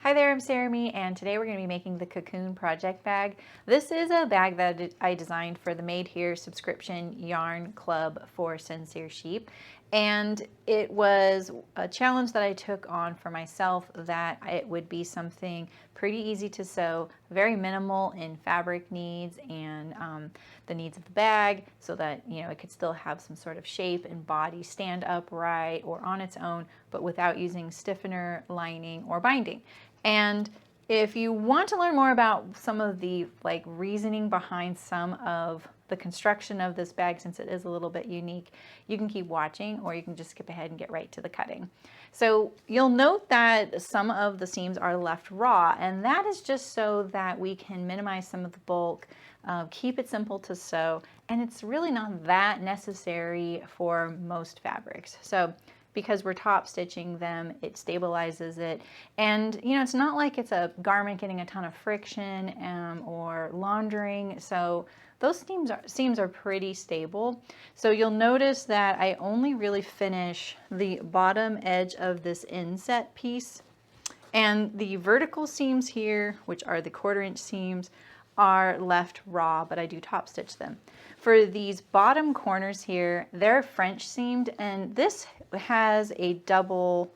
Hi there, I'm Sarah, and today we're going to be making the Cocoon Project Bag. This is a bag that I designed for the Made Here subscription yarn club for Sincere Sheep. And it was a challenge that I took on for myself that it would be something pretty easy to sew, very minimal in fabric needs and the needs of the bag, so that it could still have some sort of shape and body, stand upright or on its own, but without using stiffener, lining, or binding. And if you want to learn more about some of the reasoning behind some of the construction of this bag, since it is a little bit unique, you can keep watching or you can just skip ahead and get right to the cutting. So you'll note that some of the seams are left raw, and that is just so that we can minimize some of the bulk, keep it simple to sew, and it's really not that necessary for most fabrics. So because we're top stitching them, it stabilizes it. And it's not like it's a garment getting a ton of friction or laundering. So those seams are pretty stable. So you'll notice that I only really finish the bottom edge of this inset piece. And the vertical seams here, which are the 1/4 inch seams, are left raw, but I do top stitch them. For these bottom corners here, they're French seamed, and this has a double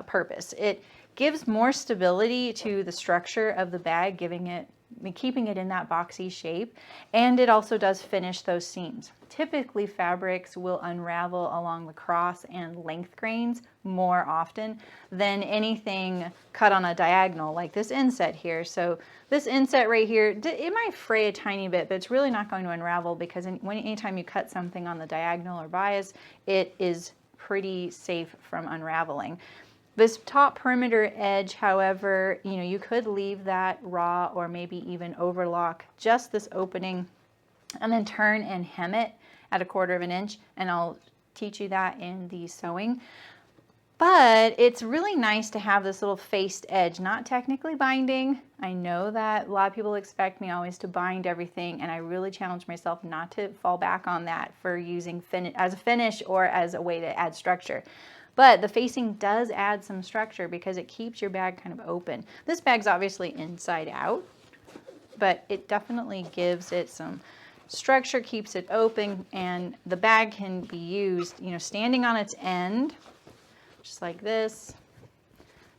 purpose. It gives more stability to the structure of the bag, keeping it in that boxy shape, and it also does finish those seams. Typically, fabrics will unravel along the cross and length grains more often than anything cut on a diagonal like this inset here. So this inset right here, it might fray a tiny bit, but it's really not going to unravel, because anytime you cut something on the diagonal or bias, it is pretty safe from unraveling. This top perimeter edge, however, you could leave that raw or maybe even overlock just this opening and then turn and hem it at 1/4 inch, and I'll teach you that in the sewing. But it's really nice to have this little faced edge, not technically binding. I know that a lot of people expect me always to bind everything, and I really challenge myself not to fall back on that for using as a finish or as a way to add structure. But the facing does add some structure because it keeps your bag kind of open. This bag's obviously inside out, but it definitely gives it some structure, keeps it open, and the bag can be used, standing on its end, just like this.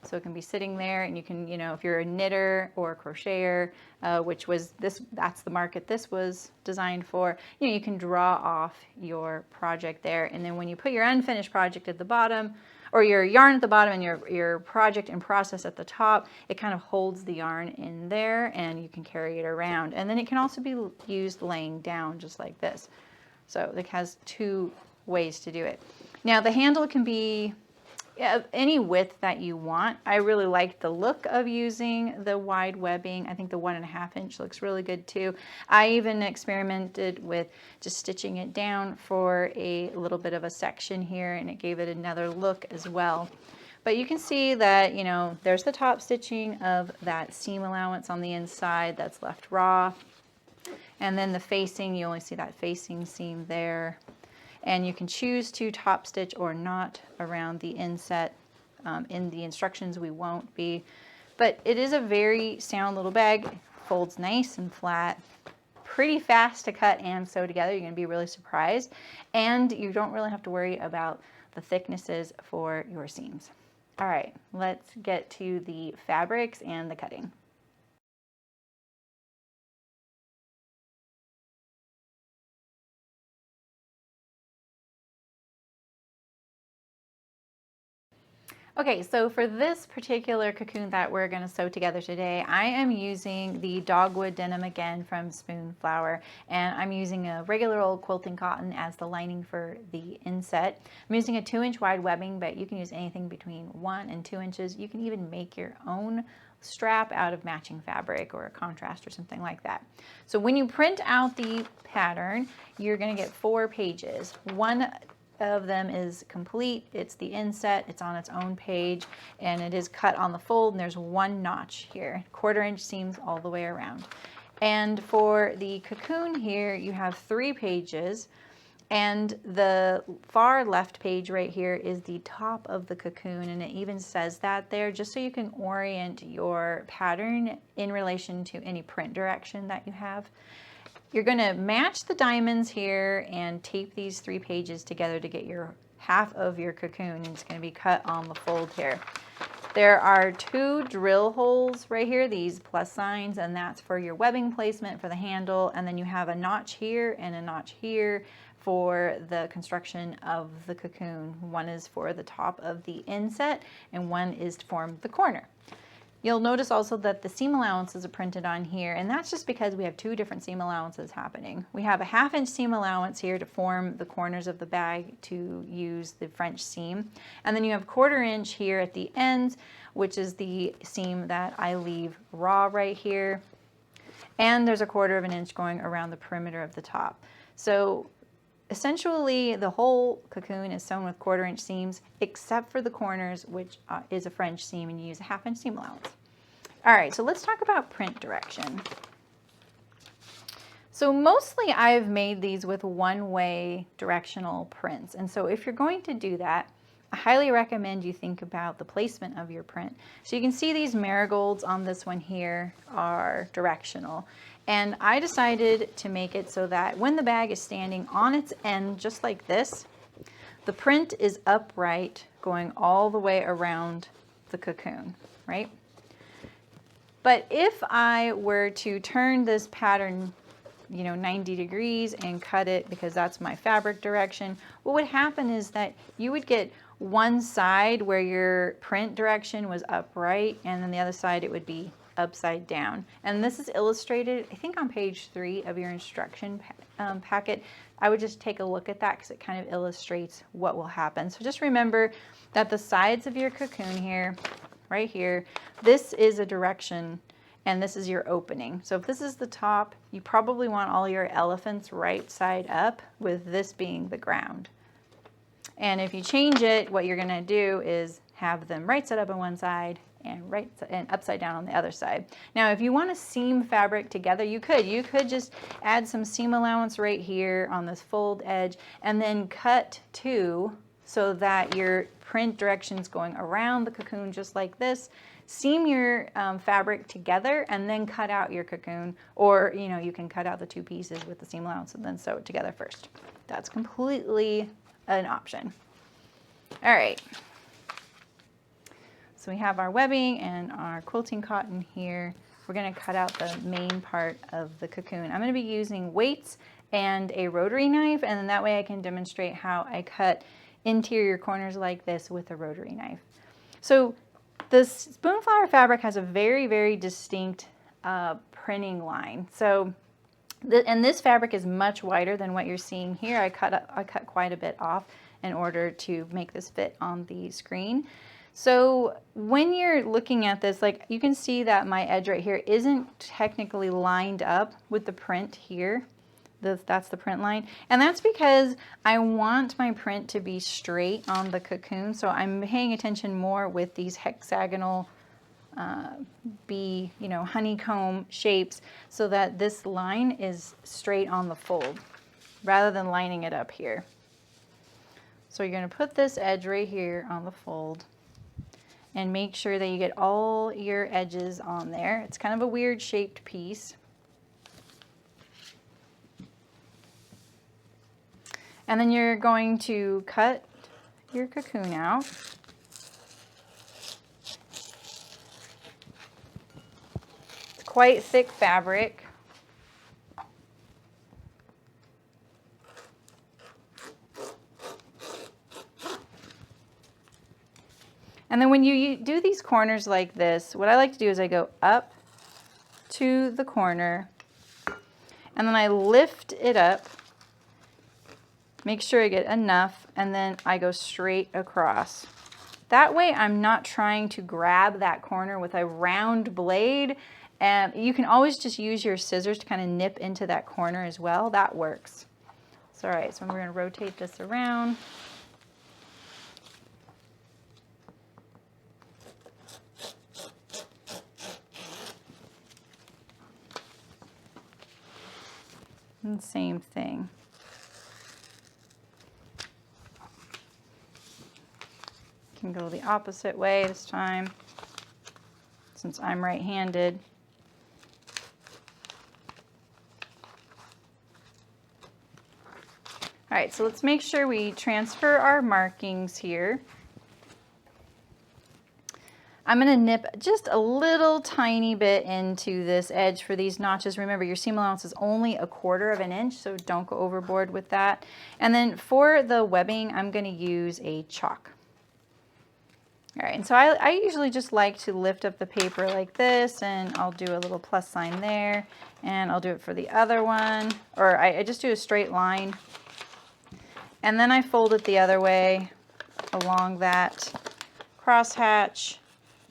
So it can be sitting there, and you can, if you're a knitter or a crocheter, that's the market this was designed for, you can draw off your project there. And then when you put your unfinished project at the bottom, or your yarn at the bottom and your project in process at the top, it kind of holds the yarn in there and you can carry it around. And then it can also be used laying down just like this. So it has two ways to do it. Now the handle can be any width that you want. I really like the look of using the wide webbing. I think the 1.5 inch looks really good too. I even experimented with just stitching it down for a little bit of a section here, and it gave it another look as well. But you can see that, there's the top stitching of that seam allowance on the inside that's left raw. And then the facing, you only see that facing seam there. And you can choose to top stitch or not around the inset. In the instructions we won't be, but it is a very sound little bag. It folds nice and flat, pretty fast to cut and sew together. You're going to be really surprised, and you don't really have to worry about the thicknesses for your seams. All right, let's get to the fabrics and the cutting. Okay, so for this particular cocoon that we're going to sew together today, I am using the dogwood denim again from Spoonflower, and I'm using a regular old quilting cotton as the lining for the inset. I'm using a 2-inch wide webbing, but you can use anything between 1 and 2 inches. You can even make your own strap out of matching fabric or a contrast or something like that. So when you print out the pattern, you're going to get 4 pages. One of them is complete. It's the inset, it's on its own page, and it is cut on the fold, and there's 1 notch here, 1/4 inch seams all the way around. And for the cocoon here, you have 3 pages, And the far left page right here is the top of the cocoon, and it even says that there just so you can orient your pattern in relation to any print direction that you have. You're going to match the diamonds here and tape these 3 pages together to get your half of your cocoon, and it's going to be cut on the fold here. There are 2 drill holes right here, these plus signs, and that's for your webbing placement for the handle, and then you have a notch here and a notch here for the construction of the cocoon. One is for the top of the inset and one is to form the corner. You'll notice also that the seam allowances are printed on here, and that's just because we have 2 different seam allowances happening. We have a 1/2 inch seam allowance here to form the corners of the bag to use the French seam, and then you have 1/4 inch here at the ends, which is the seam that I leave raw right here, and there's a 1/4 inch going around the perimeter of the top. So essentially, the whole cocoon is sewn with 1/4 inch seams, except for the corners, which is a French seam, and you use a 1/2 inch seam allowance. All right, so let's talk about print direction. So mostly I've made these with one-way directional prints, and so if you're going to do that, I highly recommend you think about the placement of your print. So you can see these marigolds on this one here are directional. And I decided to make it so that when the bag is standing on its end, just like this, the print is upright going all the way around the cocoon, right? But if I were to turn this pattern, 90 degrees and cut it because that's my fabric direction, what would happen is that you would get one side where your print direction was upright, and then the other side it would be upside down. And this is illustrated, I think, on page 3 of your instruction packet. I would just take a look at that because it kind of illustrates what will happen. So just remember that the sides of your cocoon here, right here, this is a direction and this is your opening. So if this is the top, you probably want all your elephants right side up, with this being the ground. And if you change it, what you're going to do is have them right side up on one side and upside down on the other side. Now, if you want to seam fabric together, you could just add some seam allowance right here on this fold edge and then cut 2 so that your print direction's going around the cocoon just like this. Seam your fabric together and then cut out your cocoon, or you can cut out the 2 pieces with the seam allowance and then sew it together first. That's completely an option. All right. So we have our webbing and our quilting cotton here. We're going to cut out the main part of the cocoon. I'm going to be using weights and a rotary knife, and then that way I can demonstrate how I cut interior corners like this with a rotary knife. So the spoonflower fabric has a very, very distinct printing line. So and this fabric is much wider than what you're seeing here. I cut quite a bit off in order to make this fit on the screen. So when you're looking at this, like, you can see that my edge right here isn't technically lined up with the print here. That's the print line. And that's because I want my print to be straight on the cocoon. So I'm paying attention more with these hexagonal honeycomb shapes so that this line is straight on the fold rather than lining it up here. So you're going to put this edge right here on the fold and make sure that you get all your edges on there. It's kind of a weird shaped piece. And then you're going to cut your cocoon out. It's quite thick fabric. And then when you do these corners like this, what I like to do is I go up to the corner and then I lift it up, make sure I get enough, and then I go straight across. That way I'm not trying to grab that corner with a round blade, and you can always just use your scissors to kind of nip into that corner as well. That works. So, all right, so we're going to rotate this around. And same thing. can go the opposite way this time, since I'm right-handed. All right, so let's make sure we transfer our markings here. I'm going to nip just a little tiny bit into this edge for these notches. Remember, your seam allowance is only 1/4 of an inch, so don't go overboard with that. And then for the webbing, I'm going to use a chalk. All right, and so I usually just like to lift up the paper like this, and I'll do a little plus sign there, and I'll do it for the other one, or I just do a straight line. And then I fold it the other way along that crosshatch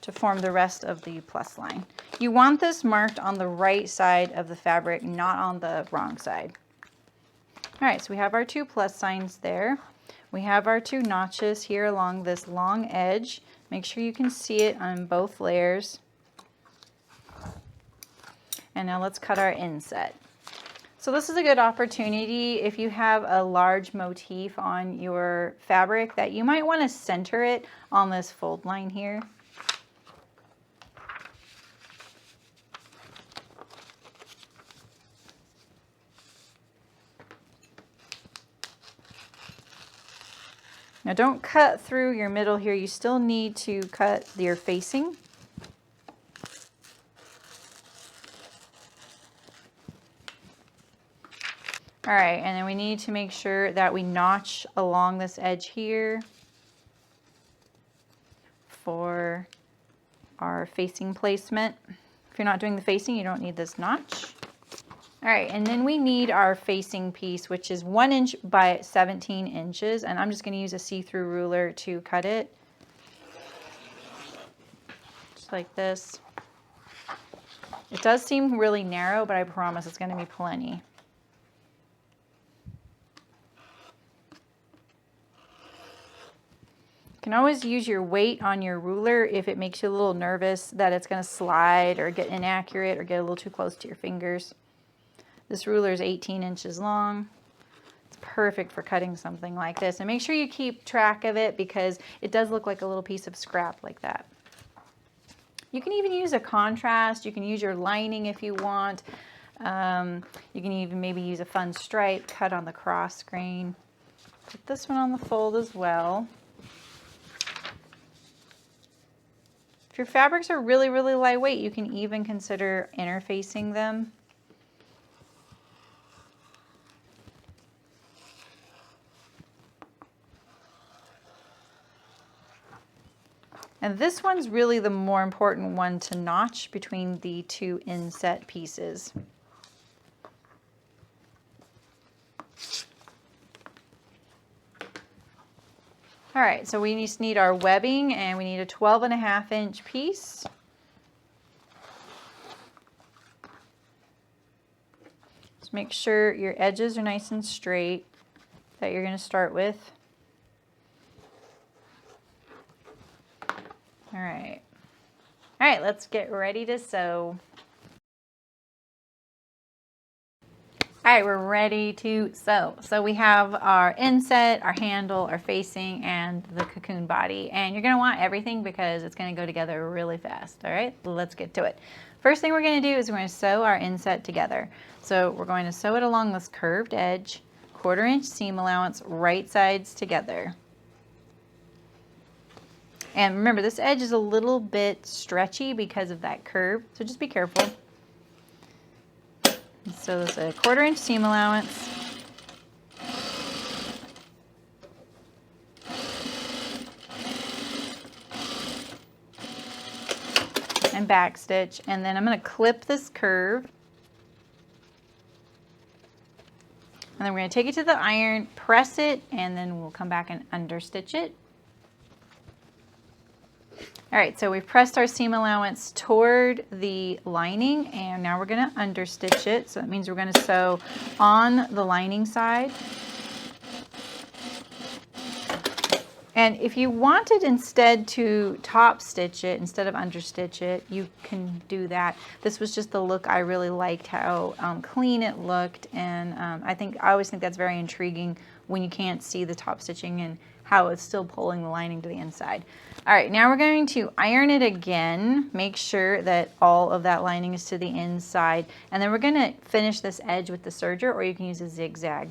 to form the rest of the plus line. You want this marked on the right side of the fabric, not on the wrong side. All right, so we have our 2 plus signs there. We have our 2 notches here along this long edge. Make sure you can see it on both layers. And now let's cut our inset. So this is a good opportunity if you have a large motif on your fabric that you might want to center it on this fold line here. Now don't cut through your middle here. You still need to cut your facing. All right, and then we need to make sure that we notch along this edge here for our facing placement. If you're not doing the facing, you don't need this notch. All right, and then we need our facing piece, which is 1 inch by 17 inches, and I'm just going to use a see-through ruler to cut it. Just like this. It does seem really narrow, but I promise it's going to be plenty. You can always use your weight on your ruler if it makes you a little nervous that it's going to slide or get inaccurate or get a little too close to your fingers. This ruler is 18 inches long. It's perfect for cutting something like this. And make sure you keep track of it because it does look like a little piece of scrap like that. You can even use a contrast. You can use your lining if you want. You can even maybe use a fun stripe cut on the cross grain. Put this one on the fold as well. If your fabrics are really, really lightweight, you can even consider interfacing them. And this one's really the more important one to notch between the 2 inset pieces. All right, so we just need our webbing, and we need a 12.5 inch piece. Just make sure your edges are nice and straight that you're going to start with. All right. All right, let's get ready to sew. All right, we're ready to sew. So we have our inset, our handle, our facing, and the cocoon body. And you're gonna want everything because it's gonna go together really fast. All right, let's get to it. First thing we're gonna do is we're gonna sew our inset together. So we're going to sew it along this curved edge, 1/4 inch seam allowance, right sides together. And remember, this edge is a little bit stretchy because of that curve, so just be careful. So there's a 1/4 inch seam allowance. And back stitch, and then I'm going to clip this curve. And then we're going to take it to the iron, press it, and then we'll come back and understitch it. All right, so we've pressed our seam allowance toward the lining, and now we're going to understitch it. So that means we're going to sew on the lining side. And if you wanted instead to top stitch it instead of understitch it, you can do that. This was just the look I really liked, how clean it looked, and I always think that's very intriguing when you can't see the top stitching and how it's still pulling the lining to the inside. All right, now we're going to iron it again. Make sure that all of that lining is to the inside. And then we're gonna finish this edge with the serger, or you can use a zigzag.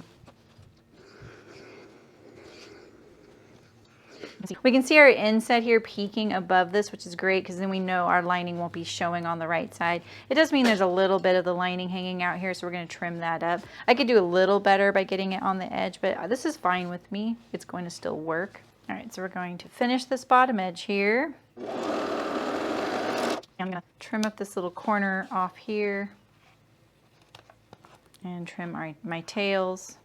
We can see our inset here peeking above this, which is great because then we know our lining won't be showing on the right side. It does mean there's a little bit of the lining hanging out here, so we're going to trim that up. I could do a little better by getting it on the edge, but this is fine with me. It's going to still work. All right, so we're going to finish this bottom edge here. I'm going to trim up this little corner off here and trim my tails.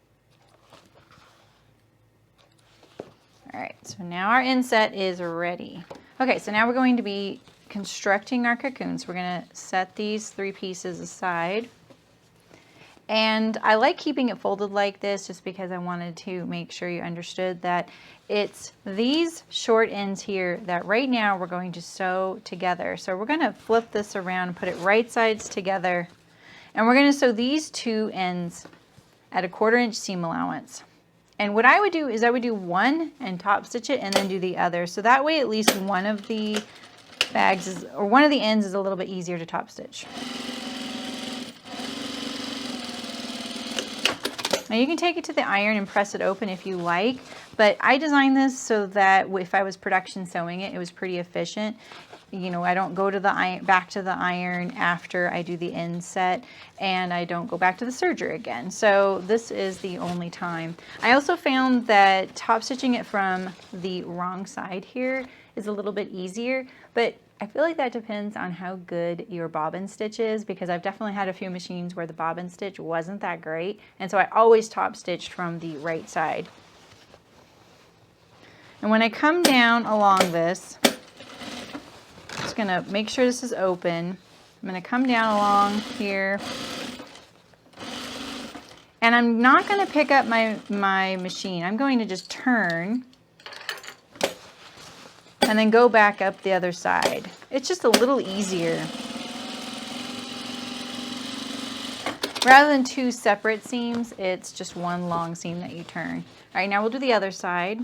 All right, so now our inset is ready. Okay, so now we're going to be constructing our cocoons. We're gonna set these 3 pieces aside. And I like keeping it folded like this just because I wanted to make sure you understood that it's these short ends here that right now we're going to sew together. So we're gonna flip this around and put it right sides together. And we're gonna sew these 2 ends at a 1/4 inch seam allowance. And what I would do is I would do one and top stitch it and then do the other. So that way at least one of the bags is, or one of the ends is a little bit easier to top stitch. Now you can take it to the iron and press it open if you like, but I designed this so that if I was production sewing it, it was pretty efficient. You know, I don't go to the iron, back to the iron after I do the inset, and I don't go back to the serger again. So this is the only time. I also found that top stitching it from the wrong side here is a little bit easier, but I feel like that depends on how good your bobbin stitch is, because I've definitely had a few machines where the bobbin stitch wasn't that great, and so I always top stitched from the right side. And when I come down along this, just gonna make sure this is open. I'm gonna come down along here, and I'm not gonna pick up my machine. I'm going to just turn and then go back up the other side. It's just a little easier. Rather than 2 separate seams, it's just one long seam that you turn. All right, now we'll do the other side.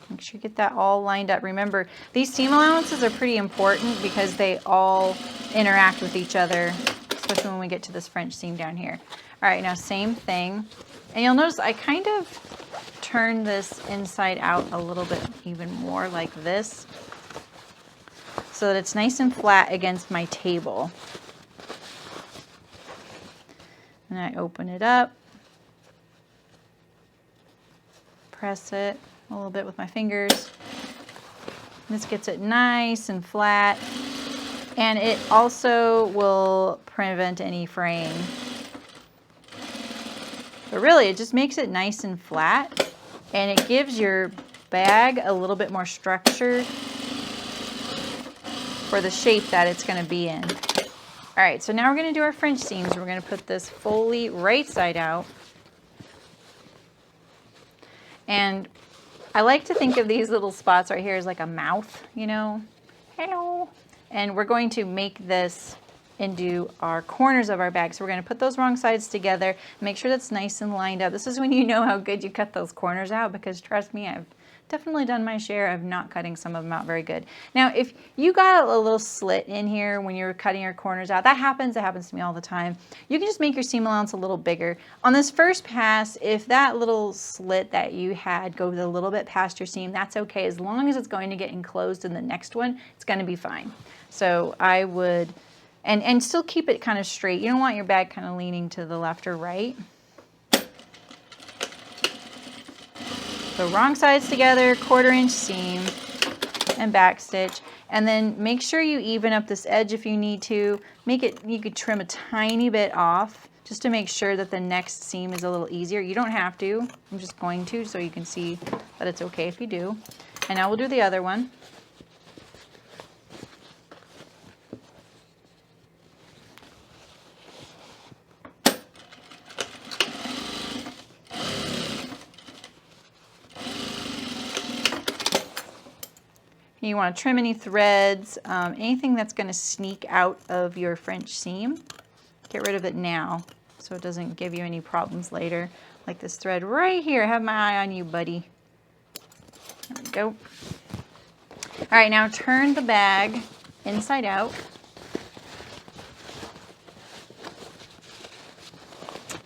Make sure you get that all lined up. Remember, these seam allowances are pretty important because they all interact with each other, especially when we get to this French seam down here. All right, now same thing. And you'll notice I kind of turn this inside out a little bit even more like this, so that it's nice and flat against my table. And I open it up, press it a little bit with my fingers. This gets it nice and flat, and it also will prevent any fraying. But really, it just makes it nice and flat, and it gives your bag a little bit more structure for the shape that it's going to be in. All right, so now we're going to do our French seams. We're going to put this fully right side out. And I like to think of these little spots right here as like a mouth, you know, hello. And we're going to make this into our corners of our bag. So we're going to put those wrong sides together, make sure that's nice and lined up. This is when you know how good you cut those corners out, because trust me, I've definitely done my share of not cutting some of them out very good. Now, if you got a little slit in here when you're cutting your corners out, that happens. It happens to me all the time. You can just make your seam allowance a little bigger. On this first pass, if that little slit that you had goes a little bit past your seam, that's okay. As long as it's going to get enclosed in the next one, it's going to be fine. So I would, and still keep it kind of straight. You don't want your bag kind of leaning to the left or right. So wrong sides together, 1/4 inch seam and back stitch. And then make sure you even up this edge if you need to. Make it, you could trim a tiny bit off just to make sure that the next seam is a little easier. You don't have to, I'm just going to so you can see that it's okay if you do. And now we'll do the other one. You want to trim any threads, anything that's going to sneak out of your French seam. get rid of it now so it doesn't give you any problems later. Like this thread right here. I have my eye on you, buddy. There we go. All right, now turn the bag inside out.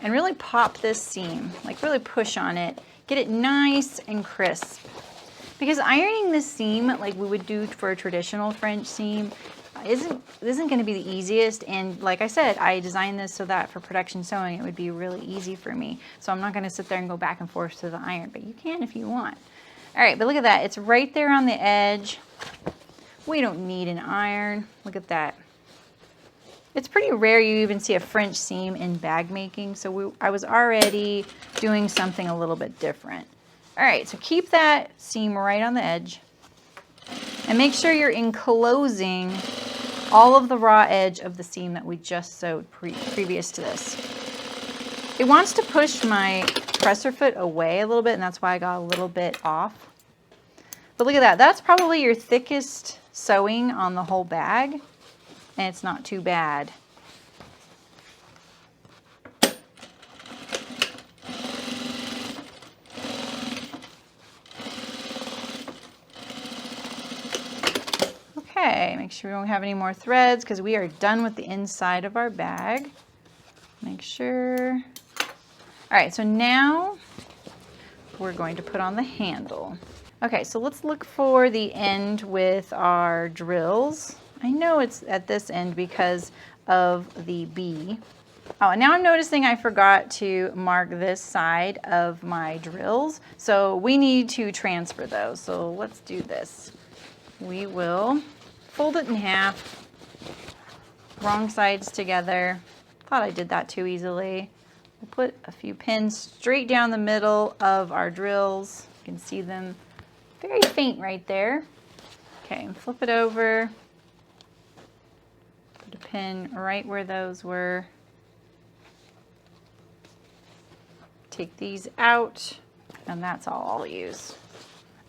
And really pop this seam, like really push on it. Get it nice and crisp. Because ironing this seam like we would do for a traditional French seam isn't going to be the easiest. And like I said, I designed this so that for production sewing it would be really easy for me. So I'm not going to sit there and go back and forth to the iron, but you can if you want. All right, but look at that. It's right there on the edge. We don't need an iron. Look at that. It's pretty rare you even see a French seam in bag making, so I was already doing something a little bit different. All right, so keep that seam right on the edge and make sure you're enclosing all of the raw edge of the seam that we just sewed previous to this. It wants to push my presser foot away a little bit, and that's why I got a little bit off. But look at that. That's probably your thickest sewing on the whole bag. And it's not too bad. Okay, make sure we don't have any more threads because we are done with the inside of our bag. Make sure. All right, so now we're going to put on the handle. Okay, so let's look for the end with our drills. I know it's at this end because of the B. Oh, and now I'm noticing I forgot to mark this side of my drills. So we need to transfer those. So let's do this. We will fold it in half, wrong sides together. Thought I did that too easily. We'll put a few pins straight down the middle of our drills. You can see them very faint right there. Okay, and flip it over. Put a pin right where those were. Take these out, and that's all I'll use.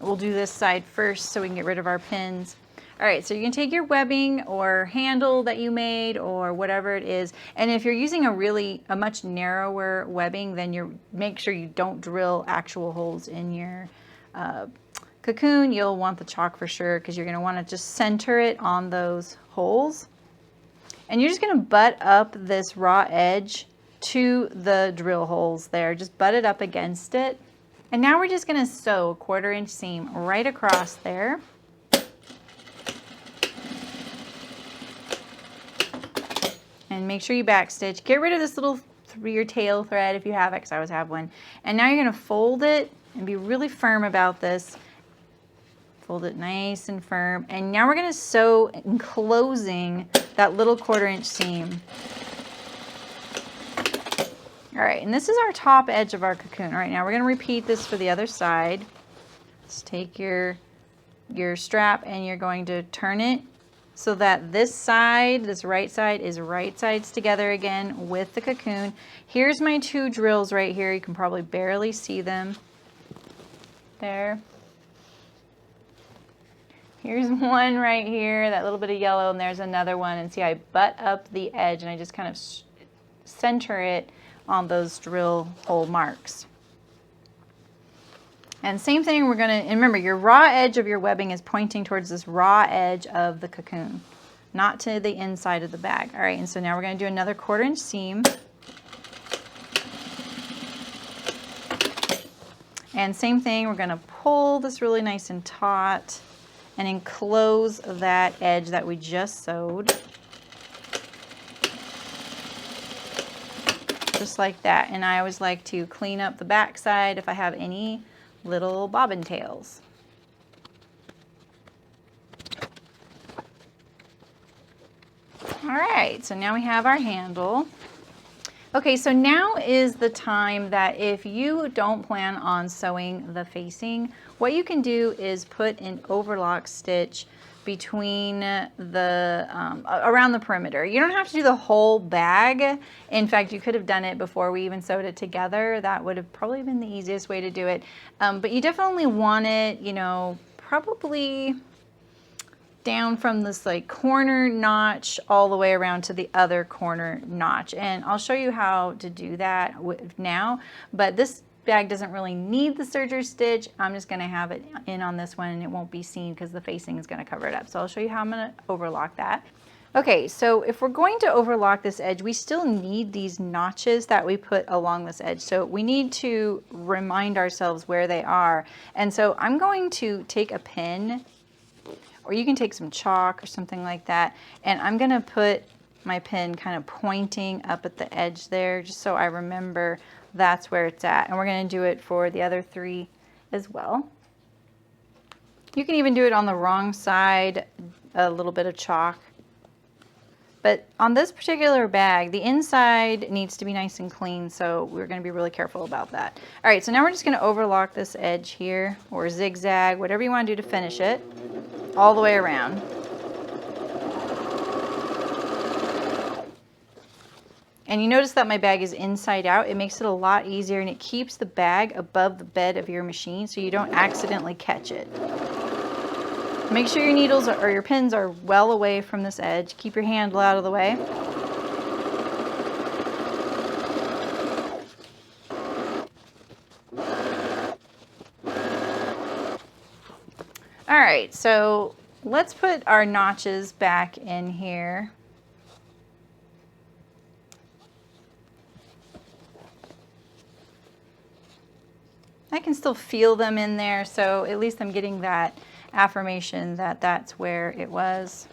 We'll do this side first so we can get rid of our pins. All right, so you can take your webbing or handle that you made or whatever it is, and if you're using a much narrower webbing, then make sure you don't drill actual holes in your cocoon. You'll want the chalk for sure because you're going to want to just center it on those holes. And you're just going to butt up this raw edge to the drill holes there. Just butt it up against it. And now we're just going to sew a 1/4 inch seam right across there. And make sure you backstitch. Get rid of this little your tail thread if you have it, because I always have one. And now you're going to fold it and be really firm about this. Fold it nice and firm. And now we're going to sew enclosing that little 1/4 inch seam. All right, and this is our top edge of our cocoon. All right, now we're going to repeat this for the other side. Just take your strap and you're going to turn it so that this side, this right side, is right sides together again with the cocoon. Here's my 2 drills right here. You can probably barely see them. There. Here's one right here, that little bit of yellow, and there's another one. And see, I butt up the edge and I just kind of center it on those drill hole marks. And same thing, we're going to, and remember, your raw edge of your webbing is pointing towards this raw edge of the cocoon, not to the inside of the bag. All right, and so now we're going to do another 1/4 inch seam. And same thing, we're going to pull this really nice and taut and enclose that edge that we just sewed. Just like that. And I always like to clean up the back side if I have any little bobbin tails. All right, so now we have our handle. Okay, so now is the time that if you don't plan on sewing the facing, what you can do is put an overlock stitch between the, around the perimeter. You don't have to do the whole bag. In fact, you could have done it before we even sewed it together. That would have probably been the easiest way to do it. But you definitely want it, you know, probably down from this like corner notch all the way around to the other corner notch. And I'll show you how to do that now, but this bag doesn't really need the serger stitch. I'm just going to have it in on this one and it won't be seen because the facing is going to cover it up. So I'll show you how I'm going to overlock that. Okay, so if we're going to overlock this edge, we still need these notches that we put along this edge. So we need to remind ourselves where they are. And so I'm going to take a pin, or you can take some chalk or something like that, and I'm going to put my pin kind of pointing up at the edge there, just so I remember that's where it's at. And we're going to do it for the other 3 as well. You can even do it on the wrong side, a little bit of chalk. But on this particular bag, the inside needs to be nice and clean, so we're going to be really careful about that. All right, so now we're just going to overlock this edge here, or zigzag, whatever you want to do to finish it, all the way around. And you notice that my bag is inside out. It makes it a lot easier, and it keeps the bag above the bed of your machine so you don't accidentally catch it. Make sure your needles or your pins are well away from this edge. Keep your handle out of the way. All right, so let's put our notches back in here. I can still feel them in there, so at least I'm getting that affirmation that that's where it was.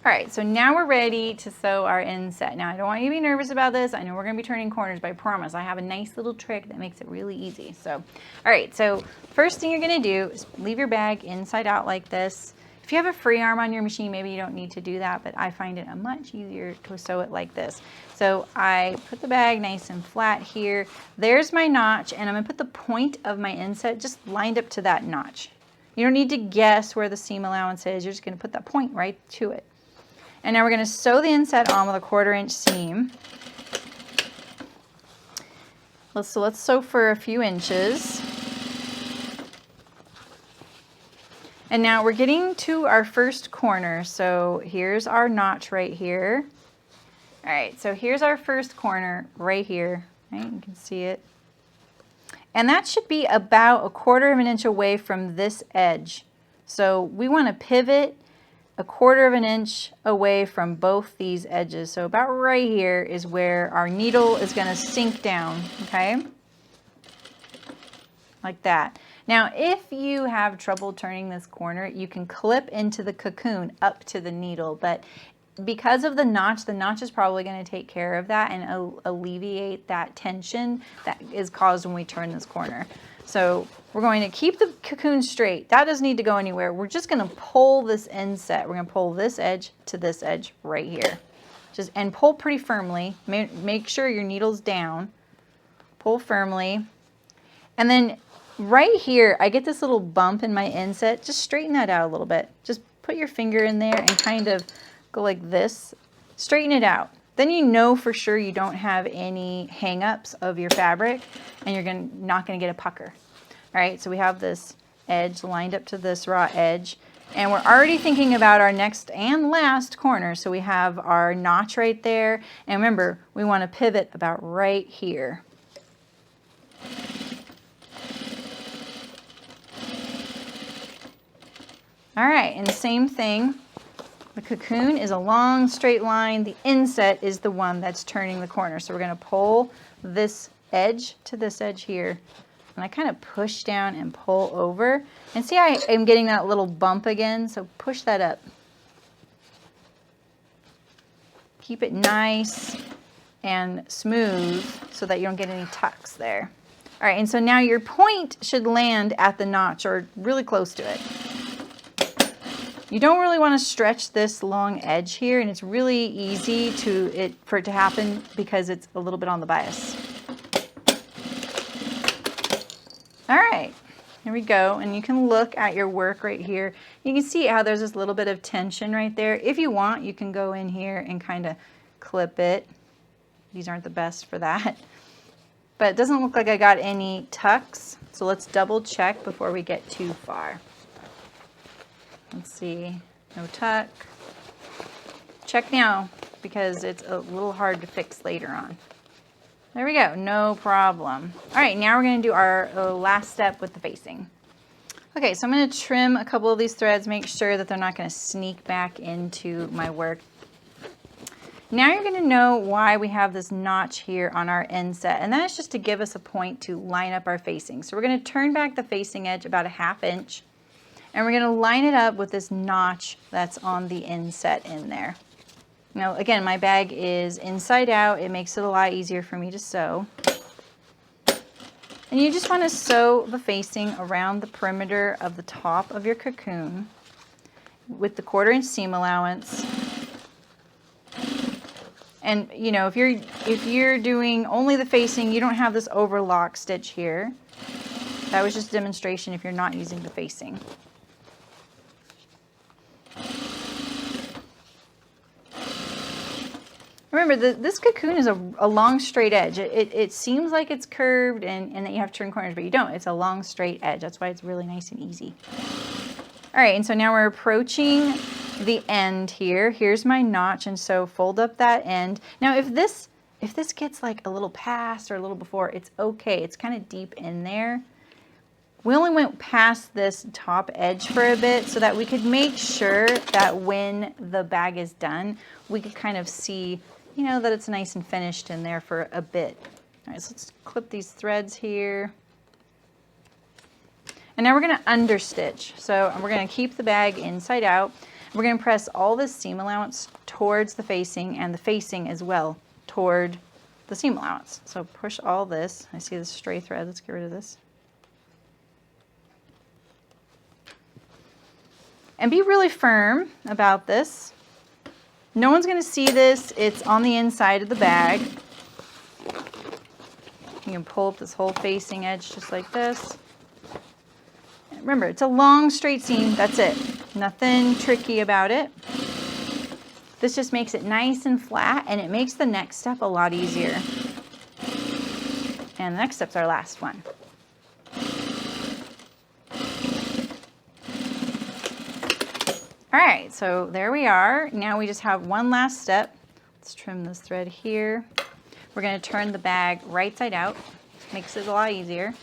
All right, so now we're ready to sew our inset. Now, I don't want you to be nervous about this. I know we're going to be turning corners, but I promise I have a nice little trick that makes it really easy. So, all right, so first thing you're going to do is leave your bag inside out like this. If you have a free arm on your machine, maybe you don't need to do that, but I find it much easier to sew it like this. So I put the bag nice and flat here. There's my notch, and I'm going to put the point of my inset just lined up to that notch. You don't need to guess where the seam allowance is. You're just going to put that point right to it. And now we're going to sew the inset on with a 1/4 inch seam. So let's sew for a few inches. And now we're getting to our first corner. So here's our notch right here. All right, so here's our first corner right here. Right, you can see it. And that should be about a 1/4 inch away from this edge. So we want to pivot a 1/4 inch away from both these edges. So about right here is where our needle is going to sink down, okay? Like that. Now, if you have trouble turning this corner, you can clip into the cocoon up to the needle, but because of the notch is probably going to take care of that and alleviate that tension that is caused when we turn this corner. So we're going to keep the cocoon straight. That doesn't need to go anywhere. We're just going to pull this inset. We're going to pull this edge to this edge right here. And pull pretty firmly. Make sure your needle's down. Pull firmly. And then right here, I get this little bump in my inset. Just straighten that out a little bit. Just put your finger in there and kind of go like this, straighten it out. Then you know for sure you don't have any hang-ups of your fabric and you're not going to get a pucker. All right, so we have this edge lined up to this raw edge and we're already thinking about our next and last corner. So we have our notch right there, and remember, we want to pivot about right here. All right, and the same thing. The cocoon is a long straight line. The inset is the one that's turning the corner. So we're going to pull this edge to this edge here. And I kind of push down and pull over. And see, I am getting that little bump again. So push that up. Keep it nice and smooth so that you don't get any tucks there. All right, and so now your point should land at the notch or really close to it. You don't really want to stretch this long edge here, and it's really easy for it to happen because it's a little bit on the bias. All right, here we go, and you can look at your work right here. You can see how there's this little bit of tension right there. If you want, you can go in here and kind of clip it. These aren't the best for that. But it doesn't look like I got any tucks, so let's double check before we get too far. Let's see, no tuck. Check now, because it's a little hard to fix later on. There we go, no problem. All right, now we're gonna do our last step with the facing. Okay, so I'm gonna trim a couple of these threads, make sure that they're not gonna sneak back into my work. Now you're gonna know why we have this notch here on our inset, and that's just to give us a point to line up our facing. So we're gonna turn back the facing edge about a 1/2 inch, and we're gonna line it up with this notch that's on the inset in there. Now, again, my bag is inside out. It makes it a lot easier for me to sew. And you just want to sew the facing around the perimeter of the top of your cocoon with the 1/4 inch seam allowance. And you know, if you're doing only the facing, you don't have this overlock stitch here. That was just a demonstration if you're not using the facing. Remember, this cocoon is a long straight edge. It seems like it's curved and that you have to turn corners, but you don't. It's a long straight edge. That's why it's really nice and easy. All right, and so now we're approaching the end here. Here's my notch, and so fold up that end. Now if this gets like a little past or a little before, it's okay. It's kind of deep in there. We only went past this top edge for a bit so that we could make sure that when the bag is done, we could kind of see, you know, that it's nice and finished in there for a bit. All right, so let's clip these threads here. And now we're gonna understitch. So we're gonna keep the bag inside out. We're gonna press all this seam allowance towards the facing and the facing as well toward the seam allowance. So push all this. I see this stray thread, let's get rid of this. And be really firm about this. No one's gonna see this. It's on the inside of the bag. You can pull up this whole facing edge just like this. And remember, it's a long straight seam, that's it. Nothing tricky about it. This just makes it nice and flat, and it makes the next step a lot easier. And the next step's our last one. All right, so there we are. Now we just have one last step. Let's trim this thread here. We're gonna turn the bag right side out. Makes it a lot easier.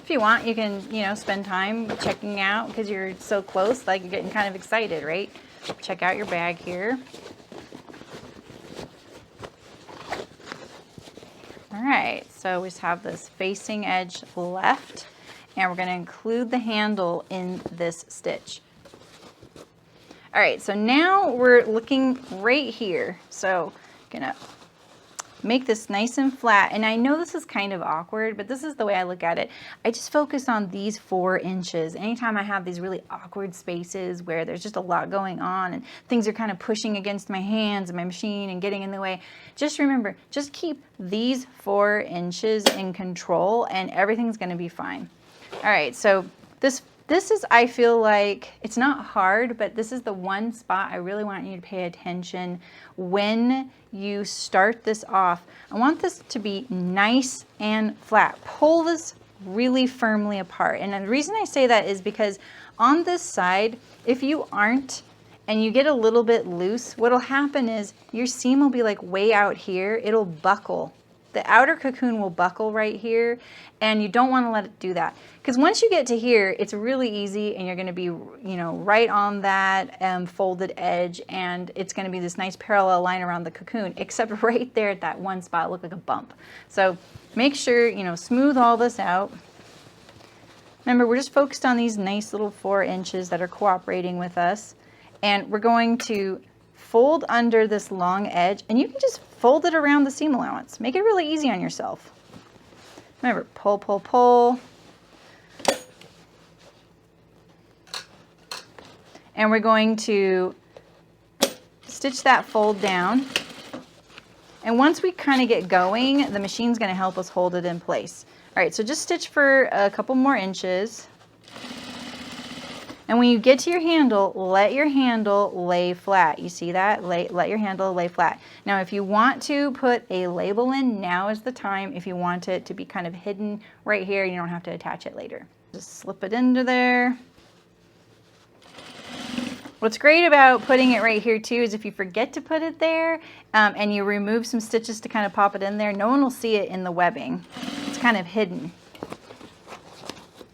If you want, you can, you know, spend time checking out because you're so close, like you're getting kind of excited, right? Check out your bag here. All right, so we just have this facing edge left, and we're going to include the handle in this stitch. All right, so now we're looking right here. So I'm going to make this nice and flat, and I know this is kind of awkward, but this is the way I look at it. I just focus on these 4 inches. Anytime I have these really awkward spaces where there's just a lot going on and things are kind of pushing against my hands and my machine and getting in the way, just remember, just keep these 4 inches in control and everything's gonna be fine. All right, so this is, I feel like, it's not hard, but this is the one spot I really want you to pay attention when you start this off. I want this to be nice and flat. Pull this really firmly apart. And the reason I say that is because on this side, if you aren't, and you get a little bit loose, what'll happen is your seam will be like way out here. It'll buckle. The outer cocoon will buckle right here, and you don't want to let it do that. Because once you get to here, it's really easy, and you're going to be, you know, right on that folded edge, and it's going to be this nice parallel line around the cocoon, except right there at that one spot, it looked like a bump. So make sure, you know, smooth all this out. Remember, we're just focused on these nice little 4 inches that are cooperating with us, and we're going to fold under this long edge, and you can just fold it around the seam allowance. Make it really easy on yourself. Remember, pull, pull, pull. And we're going to stitch that fold down. And once we kind of get going, the machine's gonna help us hold it in place. All right, so just stitch for a couple more inches. And when you get to your handle, let your handle lay flat. You see that? Let your handle lay flat. Now, if you want to put a label in, now is the time. If you want it to be kind of hidden right here, you don't have to attach it later. Just slip it into there. What's great about putting it right here too is if you forget to put it there and you remove some stitches to kind of pop it in there, no one will see it in the webbing. It's kind of hidden.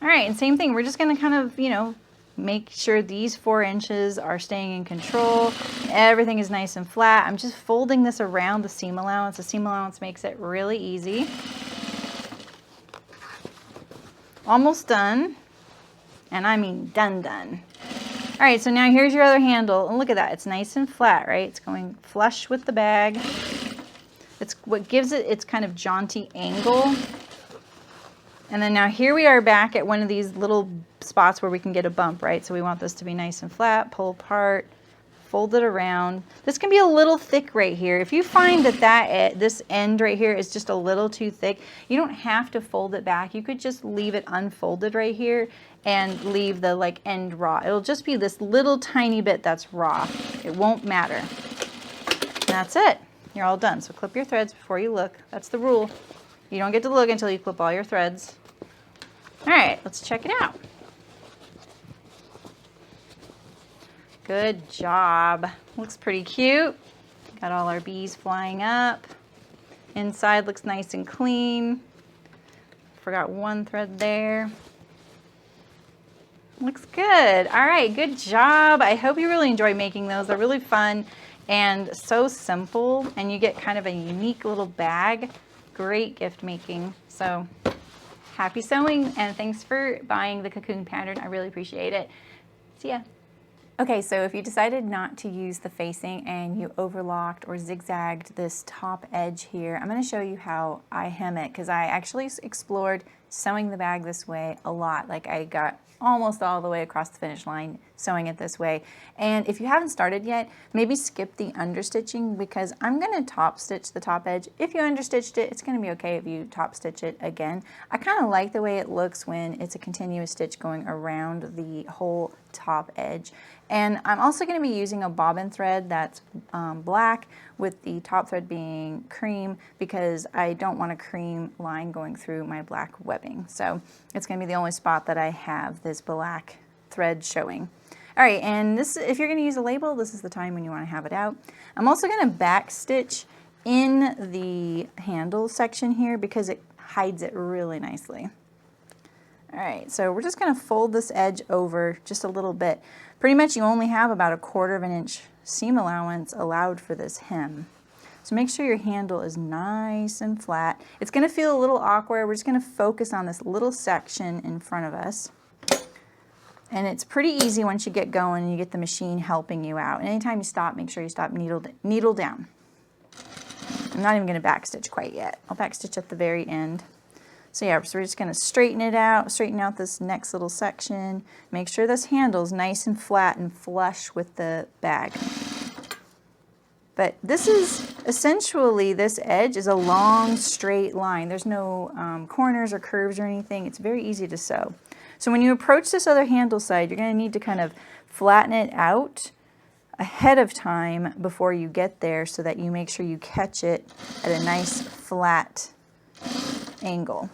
All right, and same thing, we're just gonna kind of, you know, make sure these 4 inches are staying in control. Everything is nice and flat. I'm just folding this around the seam allowance. The seam allowance makes it really easy. Almost done, and I mean done. All right, so now here's your other handle, and look at that, it's nice and flat, right? It's going flush with the bag. It's what gives it its kind of jaunty angle. And then now here we are back at one of these little spots where we can get a bump, right? So we want this to be nice and flat, pull apart, fold it around. This can be a little thick right here. If you find that this end right here is just a little too thick, you don't have to fold it back. You could just leave it unfolded right here and leave the like end raw. It'll just be this little tiny bit that's raw. It won't matter. And that's it. You're all done. So clip your threads before you look. That's the rule. You don't get to look until you clip all your threads. All right, let's check it out. Good job. Looks pretty cute. Got all our bees flying up. Inside looks nice and clean. Forgot one thread there. Looks good. All right, good job. I hope you really enjoy making those. They're really fun and so simple, and you get kind of a unique little bag. Great gift making. So happy sewing, and thanks for buying the Cocoon pattern. I really appreciate it. See ya. Okay, so if you decided not to use the facing and you overlocked or zigzagged this top edge here, I'm going to show you how I hem it, because I actually explored sewing the bag this way a lot. Like, I got almost all the way across the finish line sewing it this way. And if you haven't started yet, maybe skip the understitching, because I'm going to top stitch the top edge. If you understitched it, it's going to be okay if you top stitch it again. I kind of like the way it looks when it's a continuous stitch going around the whole top edge. And I'm also going to be using a bobbin thread that's black, with the top thread being cream, because I don't want a cream line going through my black webbing. So it's going to be the only spot that I have this black thread showing. All right, and this, if you're going to use a label, this is the time when you want to have it out. I'm also going to back stitch in the handle section here, because it hides it really nicely. All right, so we're just going to fold this edge over just a little bit. Pretty much you only have about 1/4 of an inch seam allowance allowed for this hem. So make sure your handle is nice and flat. It's going to feel a little awkward. We're just going to focus on this little section in front of us. And it's pretty easy once you get going and you get the machine helping you out. And anytime you stop, make sure you stop needle down. I'm not even going to backstitch quite yet. I'll backstitch at the very end. So yeah, so we're just going to straighten out this next little section. Make sure this handle's nice and flat and flush with the bag. But this is essentially, this edge is a long straight line. There's no corners or curves or anything. It's very easy to sew. So when you approach this other handle side, you're going to need to kind of flatten it out ahead of time before you get there, so that you make sure you catch it at a nice flat angle.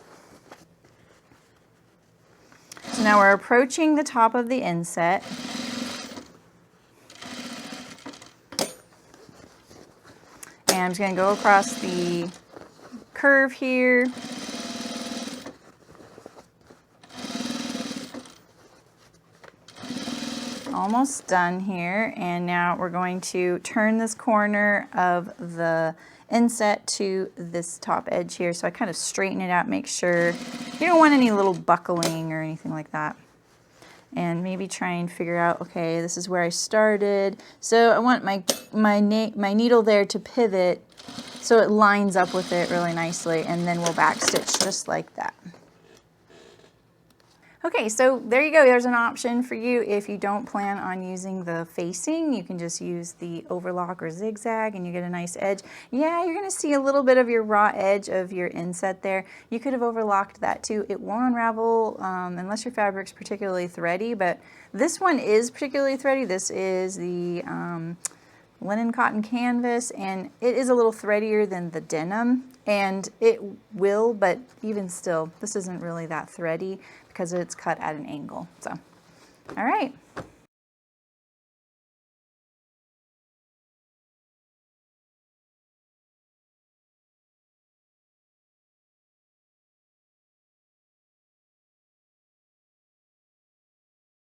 So now we're approaching the top of the inset. And I'm just going to go across the curve here. Almost done here, and now we're going to turn this corner of the inset to this top edge here. So I kind of straighten it out, make sure you don't want any little buckling or anything like that. And maybe try and figure out, okay, this is where I started. So I want my needle there to pivot so it lines up with it really nicely, and then we'll backstitch just like that. Okay, so there you go. There's an option for you if you don't plan on using the facing. You can just use the overlock or zigzag and you get a nice edge. Yeah, you're gonna see a little bit of your raw edge of your inset there. You could have overlocked that too. It won't unravel unless your fabric's particularly thready, but this one is particularly thready. This is the linen cotton canvas, and it is a little threadier than the denim, and it will, but even still, this isn't really that thready because it's cut at an angle. So, all right.